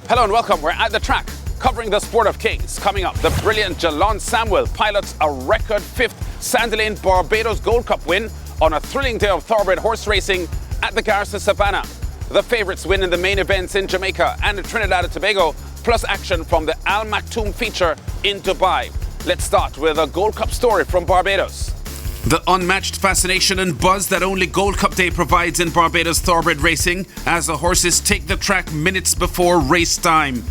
Hello and welcome. We're at the track covering the Sport of Kings. Coming up, the brilliant Jalon Samuel pilots a record 5th Sandalane Barbados Gold Cup win on a thrilling day of thoroughbred horse racing at the Garrison Savannah. The favourites win in the main events in Jamaica and Trinidad and Tobago, plus action from the Maktoum feature in Dubai. Let's start with a Gold Cup story from Barbados. The unmatched fascination and buzz that only Gold Cup Day provides in Barbados thoroughbred racing as the horses take the track minutes before race time.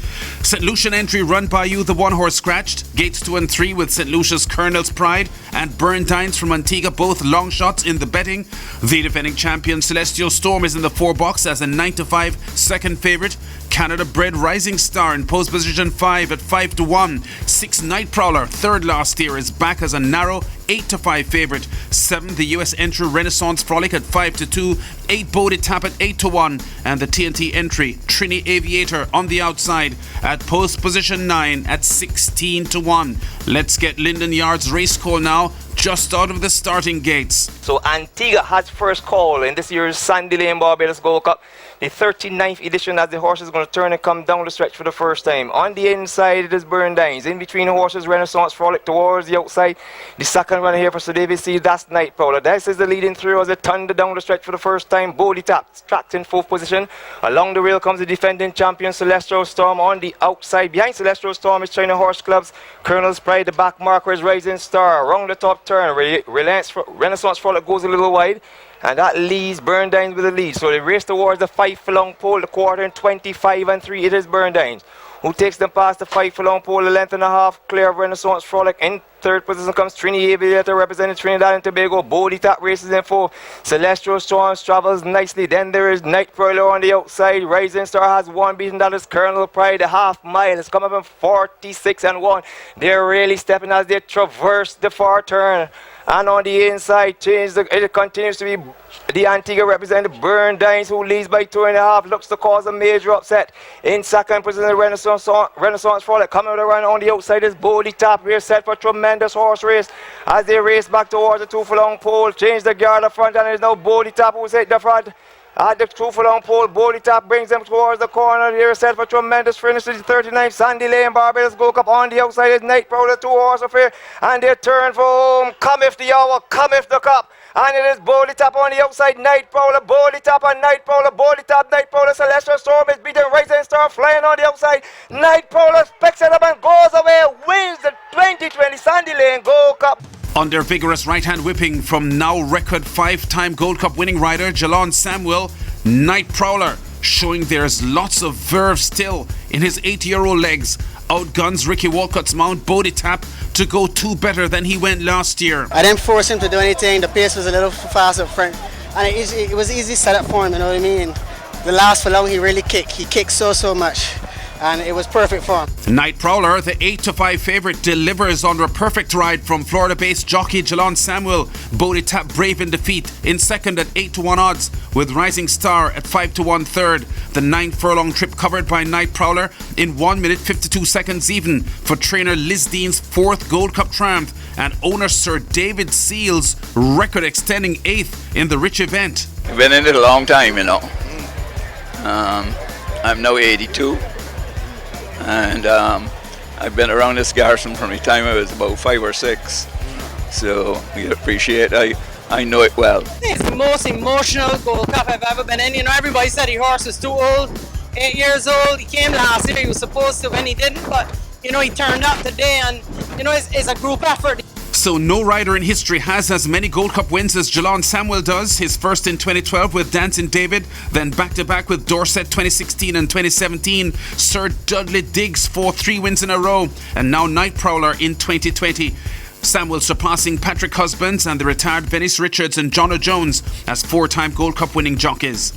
St. Lucian entry run by you, the one horse scratched. Gates 2 and 3 with St. Lucia's Colonel's Pride and Burndines from Antigua, both long shots in the betting. The defending champion Celestial Storm is in the 4 box as a 9-5 second favourite. Canada bred Rising Star in pose position 5 at 5-1. 6 Night Prowler, third last year, is back as a narrow 8-5 favourite. 7 the US entry Renaissance Frolic at 5-2. 8 Bodie Tap at 8-1. And the TNT entry Trini Aviator on the outside at post position 9 at 16-1. Let's get Linden Yard's race call now, just out of the starting gates. So Antigua has first call in this year's Sandalane Barbados Gold Cup, the 39th edition, as the horse is going to turn and come down the stretch for the first time. On the inside it is Burndines. In between the horses, Renaissance Frolic towards the outside. The second runner here for Sir David C, that's Night Prowler. This is the leading through as they thunder down the stretch for the first time. Bodie Tap tracked in 4th position. Along the rail comes the defending champion Celestial Storm on the outside. Behind Celestial Storm is China Horse Club's Colonel's Pride. The back marker is Rising Star. Around the top turn, Renaissance Frolic goes a little wide, and that leaves Burndines with the lead. So they race towards the 5 furlong pole, the quarter in 25 and 3. It is Burndines who takes them past the 5 furlong pole, a length and a half clear of Renaissance Frolic. In third position comes Trini Aviator representing Trinidad and Tobago. Bodie Tap races in 4. Celestial Storm travels nicely. Then there is Night Prowler on the outside. Rising Star has 1 beaten. That is Colonel Pride. A half mile has come up in 46 and 1. They're really stepping as they traverse the far turn. And on the inside, it continues to be the Antigua representative Burndines, who leads by 2.5, looks to cause a major upset. In second position, the Renaissance Frolic. Coming around on the outside is Bodie Tap. We're set for a tremendous horse race as they race back towards the 2 furlong pole. Change the guard up front, and it is now Bodie Tap who's at the front. At the 2 furlong pole, Bodie Tap brings them towards the corner. They're set for a tremendous finish to the 39th Sandalane Barbados Gold Cup. On the outside is Night Prowler, 2 horse affair, and they turn for home. Cometh the hour, cometh the cup. And it is Bodie Tap on the outside, Night Prowler, Bodie Tap and Night Prowler, Bodie Tap, Night Prowler. Celestial Storm is beating Rising Star, flying on the outside. Night Prowler picks it up and goes away, wins the 2020 Sandalane Gold Cup. Under vigorous right-hand whipping from now record 5-time Gold Cup winning rider Jalon Samuel, Night Prowler showing there's lots of verve still in his 80-year-old legs. Outguns Ricky Walcott's mount Bodie Tap to go 2 better than he went last year. I didn't force him to do anything. The pace was a little fast up front, and it was easy set up for him, you know what I mean? The last furlong he really kicked. He kicked so much, and it was perfect for him. Night Prowler, the 8-5 favourite, delivers under a perfect ride from Florida-based jockey Jalon Samuel. Bodie Tap brave in defeat in second at 8-1 odds, with Rising Star at 5-1 third. The 9 furlong trip covered by Night Prowler in 1 minute 52 seconds even for trainer Liz Dean's 4th Gold Cup triumph and owner Sir David Seal's record extending 8th in the rich event. I've been in it a long time, you know. I'm now 82. And I've been around this Garrison from the time I was about 5 or 6, so we appreciate it. I know it well. It's the most emotional Gold Cup I've ever been in. You know, everybody said the horse was too old, 8 years old. He came last year, he was supposed to when he didn't, but you know, he turned up today, and you know, it's a group effort. So no rider in history has as many Gold Cup wins as Jalon Samuel does. His first in 2012 with Dancing David, then back-to-back with Dorset 2016 and 2017. Sir Dudley Diggs for 3 wins in a row, and now Night Prowler in 2020. Samuel surpassing Patrick Husbands and the retired Venice Richards and John O'Jones as 4-time Gold Cup winning jockeys.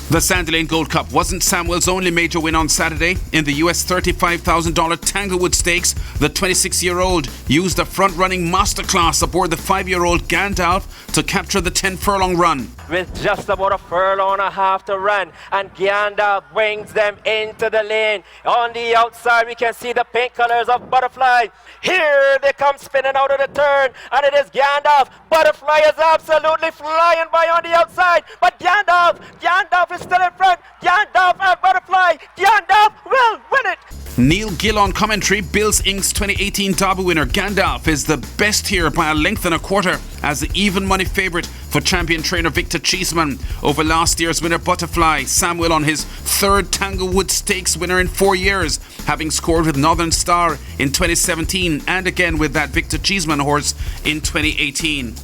The Sandalane Gold Cup wasn't Samuel's only major win on Saturday. In the US $35,000 Tanglewood Stakes, the 26-year-old used a front-running masterclass aboard the 5-year-old Gandalf to capture the 10-furlong run. With just about a furlong and a half to run, and Gandalf brings them into the lane. On the outside we can see the pink colors of Butterfly. Here they come spinning out of the turn, and it is Gandalf. Butterfly is absolutely flying by on the outside, but Gandalf is still in front. Gandalf and Butterfly. Gandalf will win it. Neil Gill on commentary. Bills Inc.'s 2018 Derby winner Gandalf is the best here by a length and a quarter as the even money favourite for champion trainer Victor Cheeseman over last year's winner Butterfly. Samuel on his third Tanglewood Stakes winner in 4 years, having scored with Northern Star in 2017 and again with that Victor Cheeseman horse in 2018.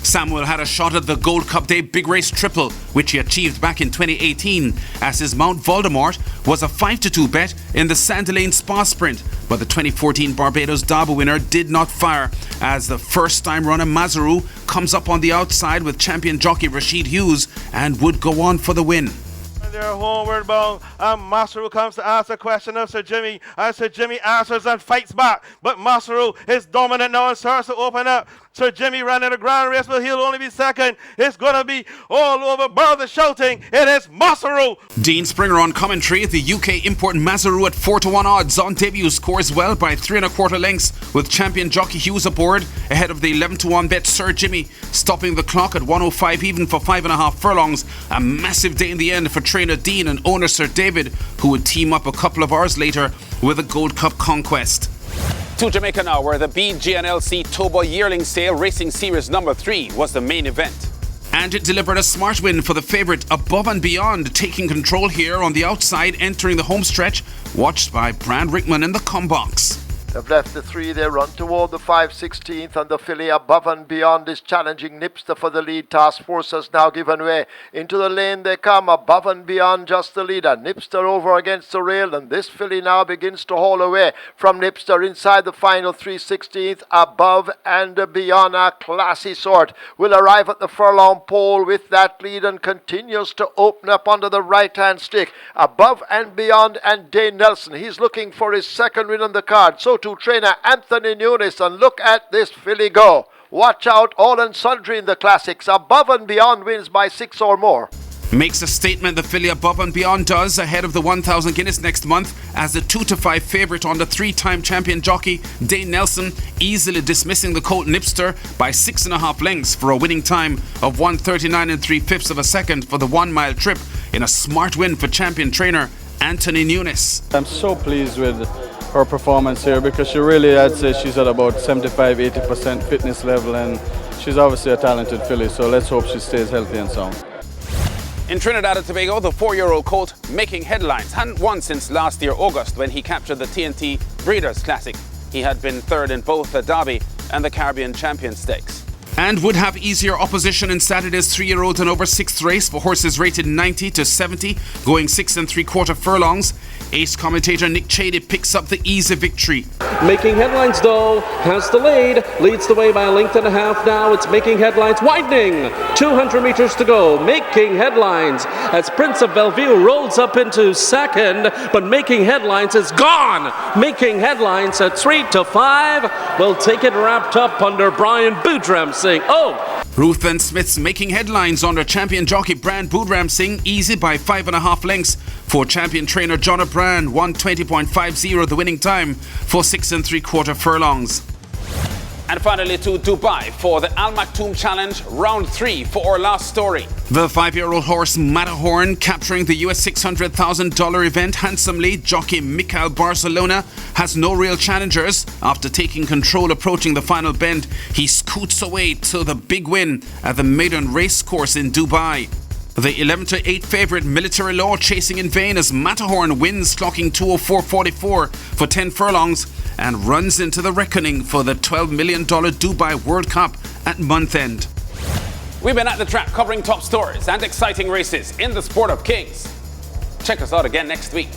Samuel had a shot at the Gold Cup Day Big Race Triple, which he achieved back in 2018, as his Mount Voldemort was a 5-2 bet in the Sandilands Spa Sprint. But the 2014 Barbados Derby winner did not fire, as the first-time runner Mazaru comes up on the outside with champion jockey Rashid Hughes and would go on for the win. They're homeward bound, and Masaru comes to ask a question of Sir Jimmy, and Sir Jimmy answers and fights back, but Masaru is dominant now and starts to open up. Sir Jimmy ran in a grand race, but he'll only be second. It's going to be all over. Brother shouting, it is Masaru. Dean Springer on commentary. The UK import Mazaru at 4-1 odds on debut scores well by 3 1/4 lengths, with champion jockey Hughes aboard ahead of the 11-1 bet Sir Jimmy, stopping the clock at 105 even for 5.5 furlongs. A massive day in the end for trainer Dean and owner Sir David, who would team up a couple of hours later with a Gold Cup conquest. To Jamaica now, where the BGNLC Tobago Yearling Sale Racing Series number 3 was the main event. And it delivered a smart win for the favourite Above and Beyond, taking control here on the outside, entering the home stretch, watched by Brand Rickman in the combox. They've left the 3, they run toward the 5/16th, and the filly Above and Beyond is challenging Nipster for the lead. Task Force has now given way. Into the lane they come, Above and Beyond just the leader. Nipster over against the rail, and this filly now begins to haul away from Nipster inside the final 3/16th. Above and Beyond, a classy sort, will arrive at the furlong pole with that lead and continues to open up under the right-hand stick. Above and Beyond and Dane Nelson, he's looking for his second win on the card. So to trainer Anthony Nunes, and look at this filly go. Watch out, all and sundry in the classics. Above and Beyond wins by 6 or more. Makes a statement, the filly Above and Beyond does, ahead of the 1,000 Guinness next month as the 2-5 favourite on the 3-time champion jockey Dane Nelson, easily dismissing the colt Nipster by 6.5 lengths for a winning time of 1:39 3/5 of a second for the 1 mile trip in a smart win for champion trainer Anthony Nunes. I'm so pleased with her performance here, because she really, I'd say she's at about 75-80% fitness level, and she's obviously a talented filly, so let's hope she stays healthy and sound. In Trinidad and Tobago, the 4-year-old colt making headlines hadn't won since last year August when he captured the TNT Breeders' Classic. He had been third in both the Derby and the Caribbean Champion Stakes. And would have easier opposition in Saturday's 3-year-old and over 6th race for horses rated 90 to 70, going 6 3/4 furlongs. Ace commentator Nick Chady picks up the easy victory. Making headlines though, has the lead, leads the way by a length and a half now. It's making headlines, widening, 200 meters to go, making headlines as Prince of Bellevue rolls up into second, but making headlines is gone. Making headlines at 3-5, will take it wrapped up under Brian Boodram Singh. Ruth and Smith's making headlines under champion jockey Brand Boodram Singh, easy by 5.5 lengths for champion trainer John O'Brien, 1:20.50 the winning time for 6 3/4 furlongs. And finally to Dubai for the Al Maktoum Challenge, round 3 for our last story. The 5-year-old horse Matterhorn capturing the US $600,000 event handsomely. Jockey Michael Barcelona has no real challengers. After taking control approaching the final bend, he scoots away to the big win at the maiden race course in Dubai. The 11-8 favourite Military Law chasing in vain as Matterhorn wins, clocking 2:04.44 for 10 furlongs and runs into the reckoning for the $12 million Dubai World Cup at month end. We've been at the track covering top stories and exciting races in the sport of kings. Check us out again next week.